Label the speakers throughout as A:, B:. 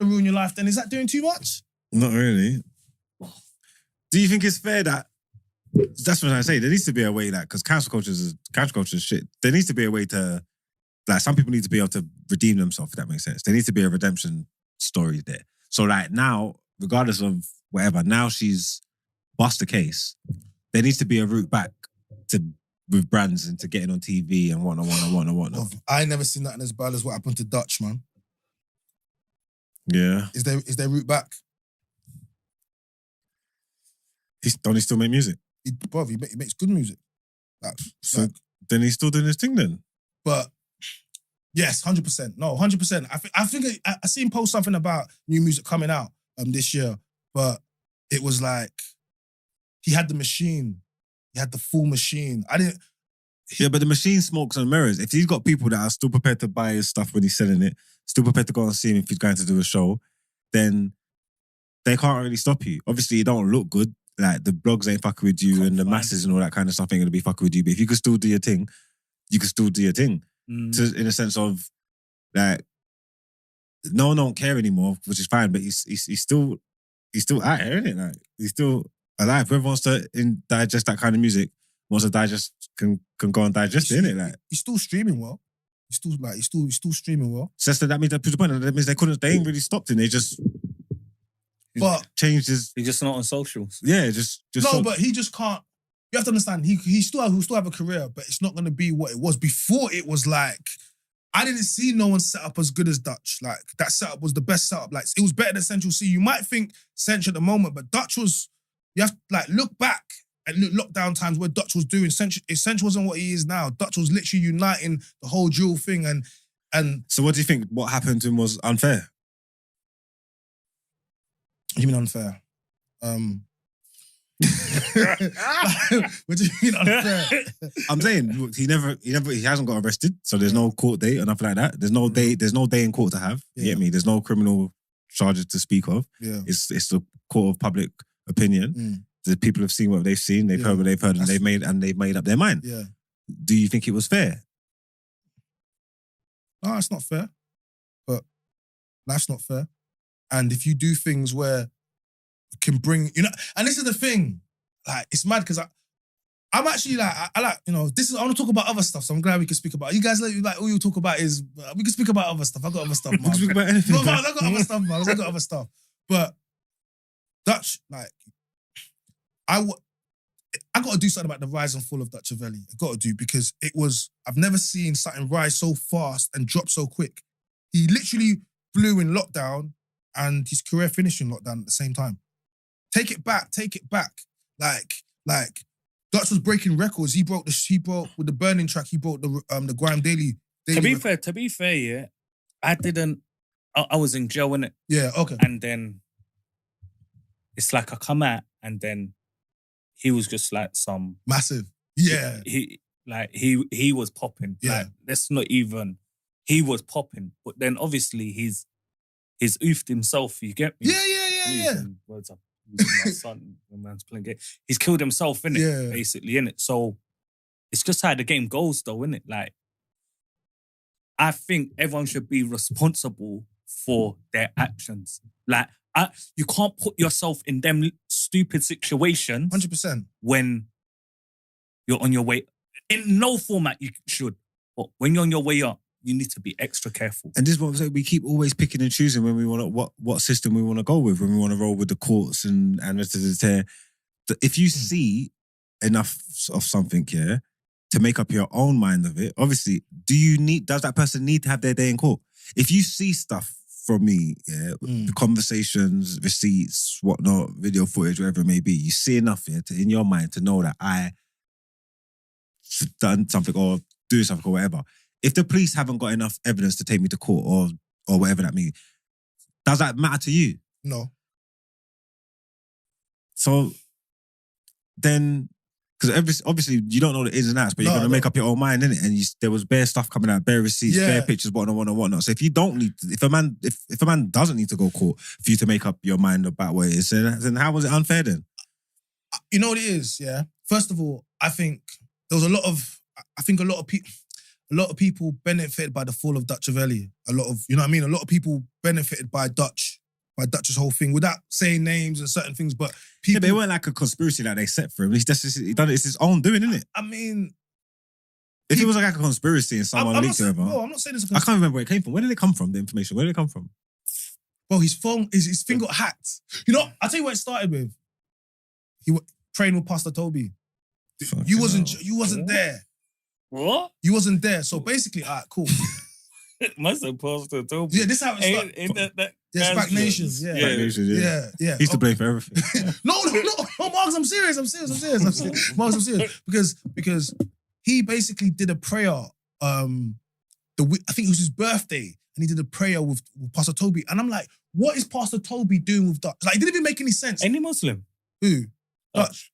A: ruin your life, then is that doing too much?
B: Not really. Do you think it's fair that... That's what I say. There needs to be a way that... Because cancel culture is shit. There needs to be a way to... Like, some people need to be able to redeem themselves, if that makes sense. There needs to be a redemption story there. So, like, now, regardless of whatever, now she's bust the case. There needs to be a route back to... with brands and to getting on TV and whatnot.
A: I ain't never seen nothing as bad as what happened to Dutch, man.
B: Yeah.
A: Is there route back?
B: Don't he still make music?
A: He makes good music.
B: So then he's still doing his thing then?
A: But yes, 100%. No, 100%. I think I seen post something about new music coming out this year, but it was like he had the machine. He had the full machine.
B: Yeah, but the machine smokes and mirrors. If he's got people that are still prepared to buy his stuff when he's selling it, still prepared to go and see him if he's going to do a show, then they can't really stop you. Obviously, you don't look good. Like, the blogs ain't fucking with you and the masses and all that kind of stuff ain't going to be fucking with you. But if you can still do your thing, you can still do your thing. So, in a sense of, like, no one don't care anymore, which is fine, but he's still out here, isn't it? Like, he's still alive. Whoever wants to digest that kind of music, wants to digest, can go and digest it, innit? Like,
A: he's still streaming well. He's still streaming well.
B: So that means that means they ain't really stopped him. They just changed his.
C: He's just not on socials.
B: Yeah, just
A: no, but he just can't. You have to understand. He'll still have a career, but it's not going to be what it was before. It was like, I didn't see no one set up as good as Dutch. Like, that setup was the best setup. Like, it was better than Central C. You might think Central at the moment, but Dutch was. You have to, like, look back and look lockdown times where Dutch was doing. Central wasn't what he is now. Dutch was literally uniting the whole dual thing. And
B: so, what do you think? What happened to him was unfair?
A: What do you mean unfair? What do you mean unfair?
B: I'm saying he hasn't got arrested, so there's no court date or nothing like that. There's no day in court to have. You get me? There's no criminal charges to speak of.
A: Yeah.
B: It's the court of public opinion. The people have seen what they've seen, they've heard what they've heard, and they've made up their mind.
A: Yeah.
B: Do you think it was fair?
A: No, it's not fair. But that's not fair. And if you do things where you can bring, and this is the thing, like, it's mad because I'm actually like, I like, I want to talk about other stuff, so I'm glad we can speak about it. You guys, like, all you talk about is, we can speak about other stuff. I got other stuff, man.
B: We can speak about anything.
A: No, man, I got other stuff, man. I got other stuff. But Dutch, like, I got to do something about the rise and fall of Dutchavelli. I got to do, because I've never seen something rise so fast and drop so quick. He literally blew in lockdown and his career finished in lockdown at the same time. Take it back. Like Dutch was breaking records. He broke with the Burning track. He broke the Grime Daily.
C: To be fair, yeah, I was in jail, innit?
A: Yeah, okay.
C: And then it's like I come out and then he was just like some
A: massive. Yeah.
C: He was popping.
A: Yeah.
C: Like, that's not even, he was popping. But then obviously he's oofed himself, you get me?
A: Yeah.
C: Words up. My son, when man's playing game. He's killed himself, innit?
A: Yeah.
C: Basically, innit? So it's just how the game goes though, innit? Like, I think everyone should be responsible for their actions. Like, you can't put yourself in them stupid situations
A: 100%.
C: when you're on your way. In no format you should. But when you're on your way up, you need to be extra careful.
B: And this is what I'm saying. We keep always picking and choosing when we want to, what system we want to go with, when we want to roll with the courts and if you see enough of something, yeah, to make up your own mind of it, obviously, does that person need to have their day in court? If you see stuff from me, yeah, conversations, receipts, whatnot, video footage, whatever it may be, you see enough here in your mind to know that I done something or doing something or whatever. If the police haven't got enough evidence to take me to court or whatever that means, does that matter to you?
A: No.
B: So then, because obviously you don't know the ins and outs, but you're going to make up your own mind, innit? And there was bare stuff coming out, bare receipts, bare pictures, whatnot. So if you don't need to, if a man doesn't need to go court for you to make up your mind about what it is, then how was it unfair then?
A: You know what it is, yeah? First of all, I think there was a lot of people, a lot of people benefited by the fall of Dutchavelli. A lot of, you know what I mean? A lot of people benefited by Dutch's whole thing without saying names and certain things, but people...
B: Yeah, but it weren't like a conspiracy that they set for him. He done it, it's his own doing, isn't it?
A: I mean...
B: If it was like a conspiracy and someone leaked it over...
A: Bro, I'm not saying it's a
B: I can't remember where it came from. Where did it come from, the information? Where did it come from?
A: Bro, his thing got hacked. You know, I'll tell you what it started with. He praying with Pastor Tobi. You wasn't there.
C: What?
A: You wasn't there. So basically, all right, cool.
C: Must have Pastor Tobi.
A: Yeah, this is how it started.
C: Ain't that
A: Yeah, Spac Nation. Yeah.
B: Spac Nation,
A: Yeah.
B: He used to blame for everything.
A: No, Margs, I'm serious. Margs, I'm serious. Because he basically did a prayer. I think it was his birthday, and he did a prayer with Pastor Tobi. And I'm like, what is Pastor Tobi doing with Dutch? Like, it didn't even make any sense.
C: Any Muslim?
A: Who? Dutch.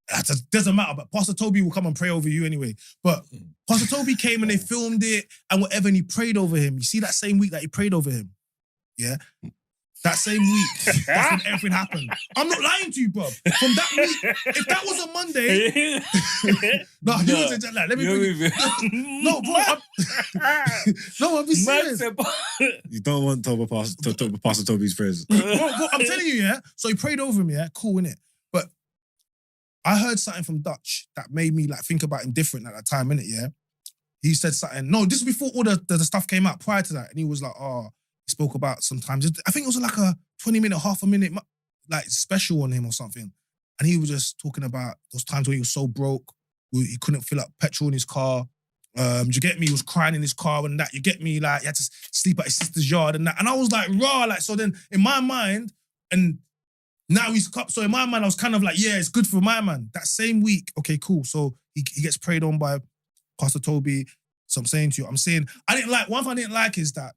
A: That doesn't matter, but Pastor Tobi will come and pray over you anyway. But Pastor Tobi came and they filmed it and whatever, and he prayed over him. You see that same week that he prayed over him? Yeah? That same week, that's when everything happened. I'm not lying to you, bro. From that week, if that was a Monday... he wasn't just like, let me bring it. No, bro. No, I'm being serious.
B: You don't want to talk about Pastor Tobi's prayers.
A: Bro, I'm telling you, yeah? So he prayed over him, yeah? Cool, innit? But I heard something from Dutch that made me like think about him different at that time, innit, yeah? He said something. No, this was before all the stuff came out prior to that. And he was like, he spoke about sometimes. I think it was like a 20-minute, half a minute like special on him or something. And he was just talking about those times when he was so broke, he couldn't fill up petrol in his car. Do you get me? He was crying in his car and that. You get me? Like, he had to sleep at his sister's yard and that. And I was like, raw. Like, so then in my mind, and now he's up. So in my mind, I was kind of like, yeah, it's good for my man. That same week, okay, cool. So he gets prayed on by Pastor Tobi. So I'm saying to you, one thing I didn't like is that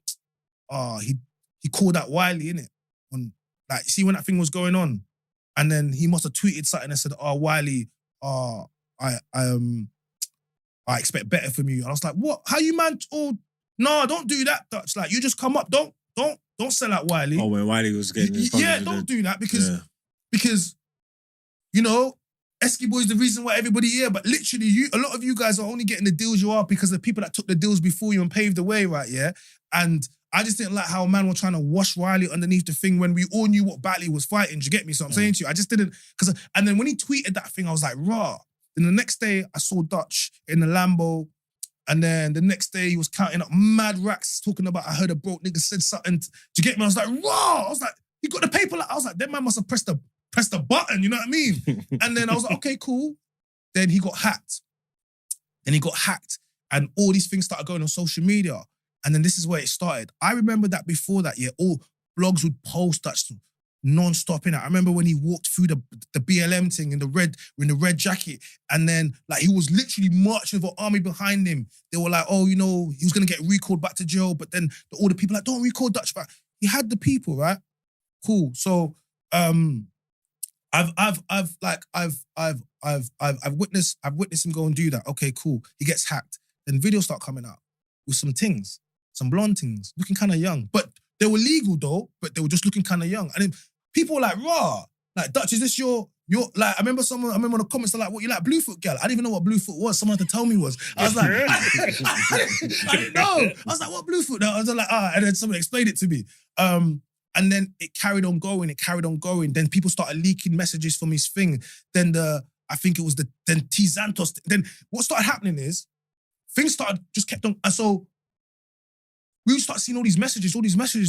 A: he called out Wiley, innit? Like, see when that thing was going on, and then he must have tweeted something and said, Wiley, I expect better from you. And I was like, what? How you man? No, don't do that, Dutch. Like, you just come up. Don't sell out Wiley.
B: Oh, when Wiley was getting
A: don't do that because you know, Esky Boy's the reason why everybody here. But literally, a lot of you guys are only getting the deals you are because of the people that took the deals before you and paved the way, right? Yeah. And I just didn't like how a man was trying to wash Wiley underneath the thing when we all knew what battle he was fighting. Do you get me? So I'm saying to you, I just didn't, and then when he tweeted that thing, I was like, raw. Then the next day, I saw Dutch in the Lambo, and then the next day he was counting up mad racks, talking about, I heard a broke nigga said something. Do you get me? I was like, raw. I was like, he got the paper. I was like, that man must have pressed the button, you know what I mean? And then I was like, okay, cool. Then he got hacked. And all these things started going on social media. And then this is where it started. I remember that before that, yeah, all blogs would post that non-stop in it. I remember when he walked through the BLM thing in the red jacket, and then like he was literally marching with an army behind him. They were like, oh, you know, he was gonna get recalled back to jail, but then all the people like, don't recall Dutch back. He had the people, right? Cool. So I've witnessed him go and do that. Okay, cool. He gets hacked. Then videos start coming out with some things, some blonde things, looking kind of young. But they were legal though, but they were just looking kind of young. And then people were like, raw, like, Dutch, is this your like, I remember in the comments, they're like, what, you like Bluefoot, girl? I didn't even know what Bluefoot was. Someone had to tell me was. I was like, I didn't know. I was like, what Bluefoot? I was like, and then someone explained it to me. And then it carried on going. Then people started leaking messages from his thing. Then I think it was then T Santos. Then what started happening is things just kept on. And so we would start seeing all these messages.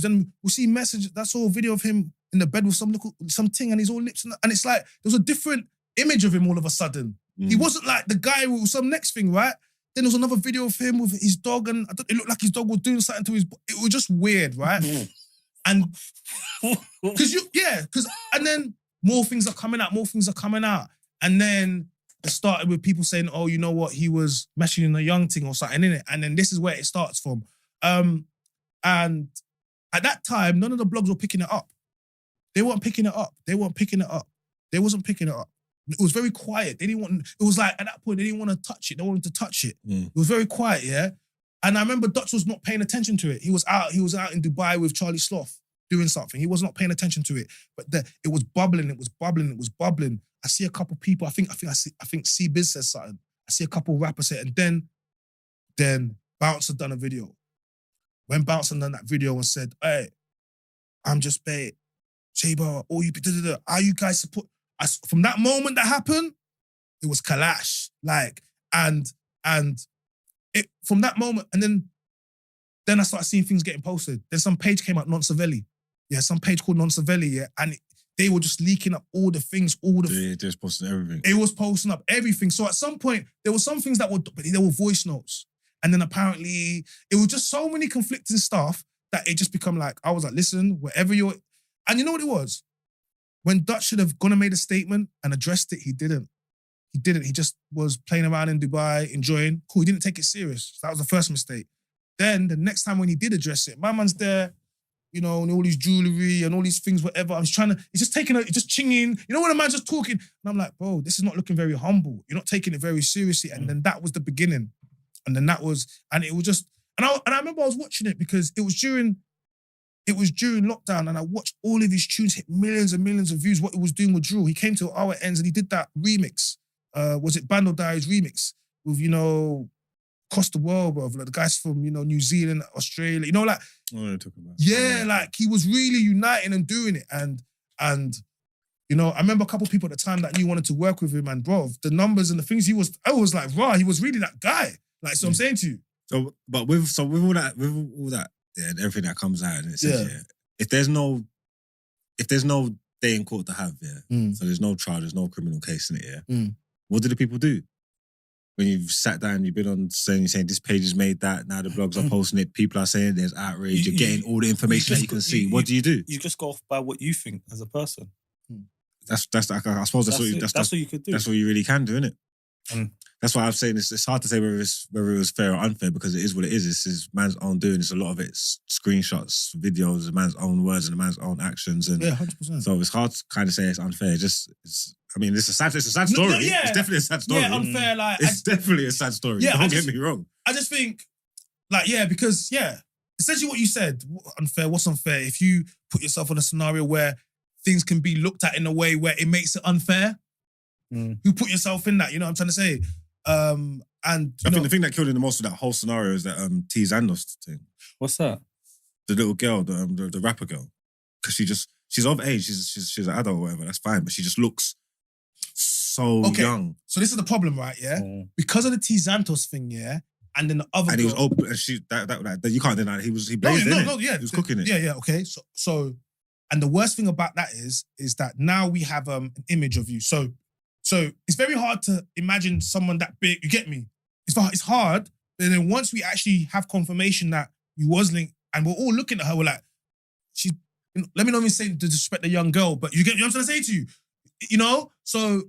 A: Then we'll see messages. That's all a video of him in the bed with something and he's all lips. And it's like, there was a different image of him all of a sudden. He wasn't like the guy with some next thing, right? Then there was another video of him with his dog and it looked like his dog was doing something to his... It was just weird, right? And... and then more things are coming out. And then it started with people saying, oh, you know what? He was meshing in a young thing or something, innit? And then this is where it starts from. And at that time, none of the blogs were picking it up. They weren't picking it up. They wasn't picking it up. It was very quiet. It was like, at that point, they didn't want to touch it. They wanted to touch it. It was very quiet, yeah? And I remember Dutch was not paying attention to it. He was out in Dubai with Charlie Sloth doing something. He was not paying attention to it. But it was bubbling. I see a couple people, I think C-Biz says something. I see a couple rappers say it. And then Then Bounce had done a video. When Bounce had done that video and said, hey, I'm just bait. Sheba, all you, are you guys support? From that moment that happened, it was Kalash. Like, and it from that moment, and then I started seeing things getting posted. Then some page came out, Dutchavelli. Yeah, some page called Dutchavelli, yeah, and they were just leaking up all the things,
B: They just posting everything.
A: It was posting up everything. So at some point, there were some things that were, but there were voice notes. And then apparently, it was just so many conflicting stuff that it just become like, I was like, listen, wherever you're, and you know what it was? When Dutch should have gone and made a statement and addressed it, he didn't. He didn't. He just was playing around in Dubai, enjoying. Cool, he didn't take it serious. That was the first mistake. Then the next time when he did address it, my man's there, you know, and all these jewelry and all these things, whatever. He's just taking it, just chinging. You know when a man's just talking? And I'm like, bro, this is not looking very humble. You're not taking it very seriously. And then that was the beginning. And then that was, and it was just, and I remember I was watching it because it was during lockdown, and I watched all of his tunes hit millions and millions of views. What he was doing with Drew, he came to our ends and he did that remix. Was it Bando Diaries remix with, you know, across the world, bro? Like the guys from, you know, New Zealand, Australia, you know, like,
B: what are you talking about?
A: Yeah, like he was really uniting and doing it, and you know, I remember a couple of people at the time that knew wanted to work with him, and bro, the numbers and the things I was like, raw, he was really that guy. Like, so I'm saying to you.
B: So, but with all that, yeah, and everything that comes out, and it says, yeah, if there's no day in court to have, so there's no trial, there's no criminal case in it, what do the people do? When you've sat down, you've been on saying this page has made that, now the blogs are posting it, people are saying there's outrage, you're getting all the information that you can see. What do you do?
C: You just go off by what you think as a person.
B: That's like, I suppose that's what you could do. That's what you really can do, isn't it? That's why I'm saying it's hard to say whether it was fair or unfair, because it is what it is. It's his man's own doing. It's a lot of it's screenshots, videos, a man's own words and a man's own actions. And
A: 100%.
B: So it's hard to kind of say it's unfair. It's a sad story.
A: No, yeah.
B: It's definitely a sad story.
A: Yeah, unfair. Like
B: it's definitely a sad story.
A: Yeah,
B: Don't get me wrong.
A: I just think, like, because essentially what you said, unfair. What's unfair? If you put yourself in a scenario where things can be looked at in a way where it makes it unfair, you put yourself in that. You know what I'm trying to say? And
B: I think the thing that killed him the most of that whole scenario is that T Zandos thing.
C: What's that?
B: The little girl, the rapper girl, because she's of age, she's an adult or whatever. That's fine, but she just looks so young.
A: So this is the problem, right? Yeah, because of the T Zantos thing, and then the other,
B: and he was open, and she that you can't deny it. He blazed it. He was cooking it.
A: Yeah. Okay. So, and the worst thing about that is that now we have an image of you. So it's very hard to imagine someone that big. You get me? It's hard. But then once we actually have confirmation that you was linked, and we're all looking at her, we're like, she's. Let me not even say to disrespect the young girl, but you know what I'm trying to say to you. You know, so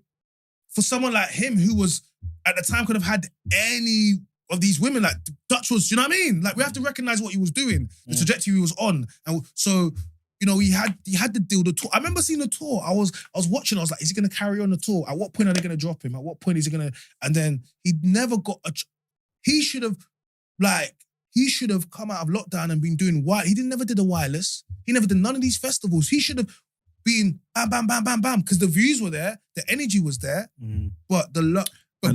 A: for someone like him who was at the time could have had any of these women, like Dutch was, you know what I mean? Like we have to recognize what he was doing, the trajectory he was on, and so. You know, he had the deal, the tour. I remember seeing the tour. I was watching. I was like, is he going to carry on the tour? At what point are they going to drop him? At what point is he going to? And then he never got he should have come out of lockdown and been doing he never did a wireless. He never did none of these festivals. He should have been bam, bam, bam, bam, bam, because the views were there, the energy was there, but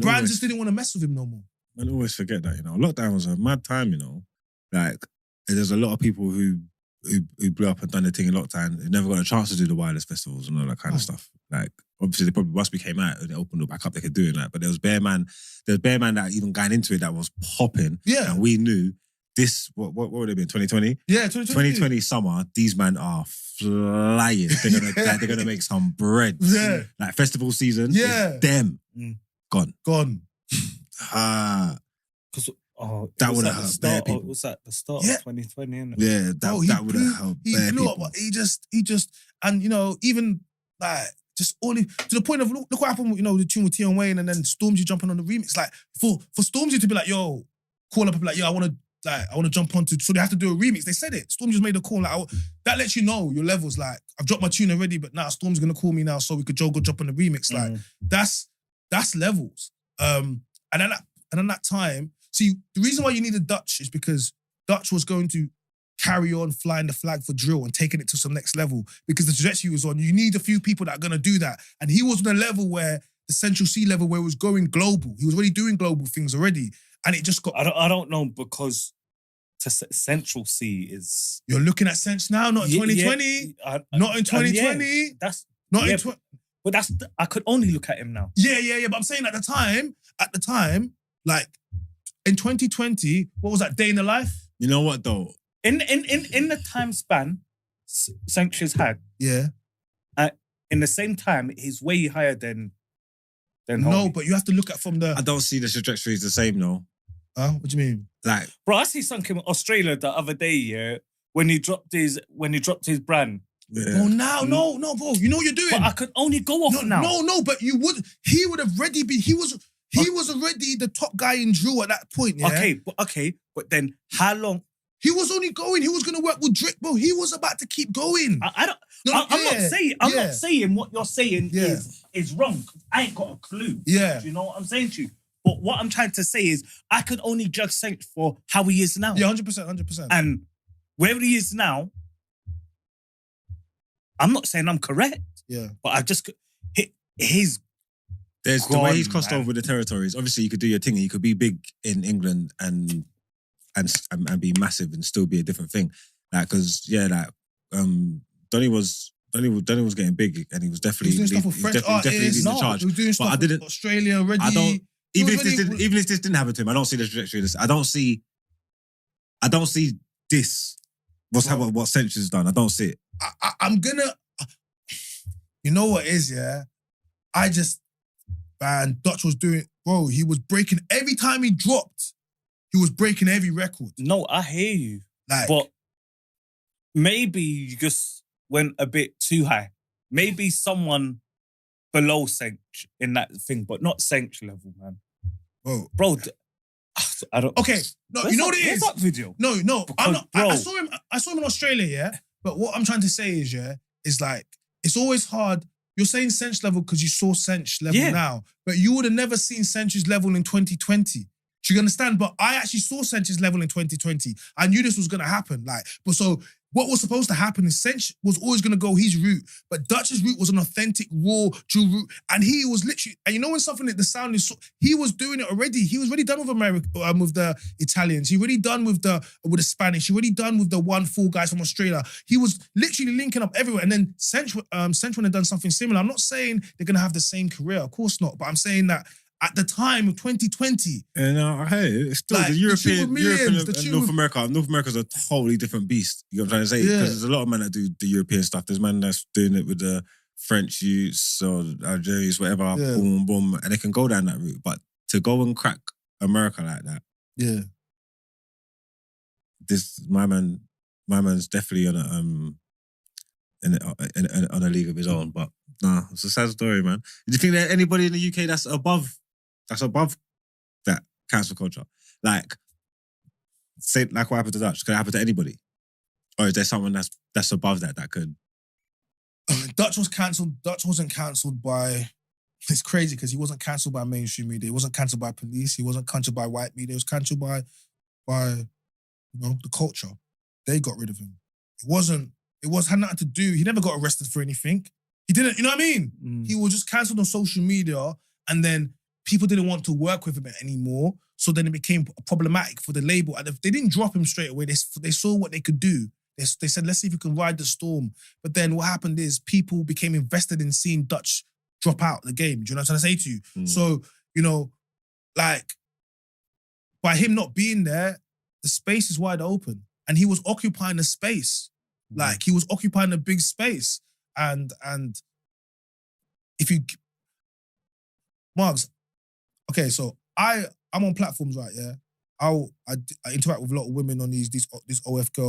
A: brands just didn't want to mess with him no more.
B: I always forget that, you know, lockdown was a mad time, you know. Like there's a lot of people who blew up and done their thing in lockdown, they never got a chance to do the wireless festivals and all that kind of stuff. Like, obviously, they probably once we came out and they opened it back up, they could do it. Like, but there was bare man that even going into it that was popping. Yeah. And we knew this, what would it have been, 2020?
A: Yeah,
B: 2020 summer, these men are flying. They're gonna make some bread.
A: Yeah.
B: Like, festival season, them. Gone. That would have helped bare people.
C: Was that the start of 2020? Innit?
B: Yeah, that would have helped bare
A: people.
B: Up,
A: he just, and you know, even like just only to the point of look what happened. You know, the tune with Tion Wayne, and then Stormzy jumping on the remix. Like for Stormzy to be like, yo, call up and be like, yo, I want to jump onto. So they have to do a remix. They said it. Stormzy just made a call. Like that lets you know your levels. Like I've dropped my tune already, but now Stormzy's gonna call me now, so we could go jump on the remix. Like that's levels. And then that time. See, the reason why you needed Dutch is because Dutch was going to carry on flying the flag for drill and taking it to some next level, because the trajectory he was on, you need a few people that are going to do that. And he was on a level where, the Central C level, where it was going global. He was already doing global things already. And it just got...
C: I don't know, because Central C is...
A: You're looking at Sense now, not in 2020. Not in 2020.
C: That's...
A: Not in...
C: But that's... I could only look at him now.
A: Yeah. But I'm saying at the time, like, in 2020, what was that, day in the life?
B: You know what, though?
C: In the time span Sanctuary's had,
A: yeah,
C: in the same time, he's way higher than
A: No,
C: Homie.
A: but you have to look at from the...
B: I don't see the trajectory as the same, though.
A: What do you mean?
B: Like,
C: Bro, I see something in Australia the other day, yeah, when he dropped his brand.
B: yeah.
A: Bro, now, no, bro. You know what you're doing.
C: But I could only go off now.
A: No, but he would have already been... He was already the top guy in drill at that point, yeah?
C: Okay, but then how long?
A: He was only going. He was going to work with Drake, bro. He was about to keep going.
C: I'm not saying what you're saying is wrong. I ain't got a clue.
A: Yeah.
C: Do you know what I'm saying to you? But what I'm trying to say is I could only judge Saint for how he is now.
A: Yeah, 100%.
C: And wherever he is now, I'm not saying I'm correct.
A: Yeah.
C: But I just... His...
B: There's the way he's crossed over with the territories. Obviously, you could do your thing. You could be big in England and be massive and still be a different thing. Like, because Donny was getting big and he was definitely
A: doing stuff with French
B: definitely leading the charge.
A: He was doing stuff with Australia already.
B: I don't. Even if this didn't happen to him, I don't see the trajectory of this. I don't see this. What Century's done. I don't see it.
A: I'm gonna. You know what it is, yeah? Man, Dutch was doing, bro, he was breaking, every time he dropped, he was breaking every record.
C: No, I hear you.
A: Like,
C: but maybe you just went a bit too high. Maybe someone below Sanct in that thing, but not Sanct level, man. Bro, I don't...
A: Okay, no, you know what it is?
C: Where's that video?
A: No,
C: because,
A: I'm not,
C: bro,
A: I saw him in Australia, yeah? But what I'm trying to say is, yeah, is like, it's always hard. You're saying Sench level because you saw Sench level now, but you would have never seen Sench's level in 2020. Do you understand? But I actually saw Sench's level in 2020. I knew this was going to happen. But so what was supposed to happen is Sench was always going to go his route, but Dutch's route was an authentic, raw, drill route. And he was literally, and you know when something like the sound is, he was doing it already. He was already done with America, with the Italians. He already done with the Spanish. He already done with the 1-4 guys from Australia. He was literally linking up everywhere. And then Sench when they done something similar. I'm not saying they're going to have the same career. Of course not. But I'm saying that at the time of 2020.
B: And hey, it's still
A: like,
B: the European and North America. North America's a totally different beast. You know what I'm trying to say? Because there's a lot of men that do the European stuff. There's men that's doing it with the French youths or Algerians, whatever, boom, and they can go down that route. But to go and crack America like that, my man's definitely on a league of his own. But nah, it's a sad story, man. Do you think that anybody in the UK that's above that cancel culture? Like, say, like what happened to Dutch, could it happen to anybody? Or is there someone that's above that could?
A: Dutch was cancelled. Dutch wasn't cancelled by... It's crazy because he wasn't cancelled by mainstream media. He wasn't cancelled by police. He wasn't cancelled by white media. He was cancelled by the culture. They got rid of him. Had nothing to do. He never got arrested for anything. He didn't, you know what I mean? He was just cancelled on social media, and then people didn't want to work with him anymore. So then it became problematic for the label. And if they didn't drop him straight away, they saw what they could do. They said, let's see if we can ride the storm. But then what happened is people became invested in seeing Dutch drop out the game. Do you know what I'm trying to say to you? So, like, by him not being there, the space is wide open. And he was occupying the space. Like, he was occupying a big space. And if you... Margs, okay, so I'm on platforms, right, yeah? I interact with a lot of women on these OF girls.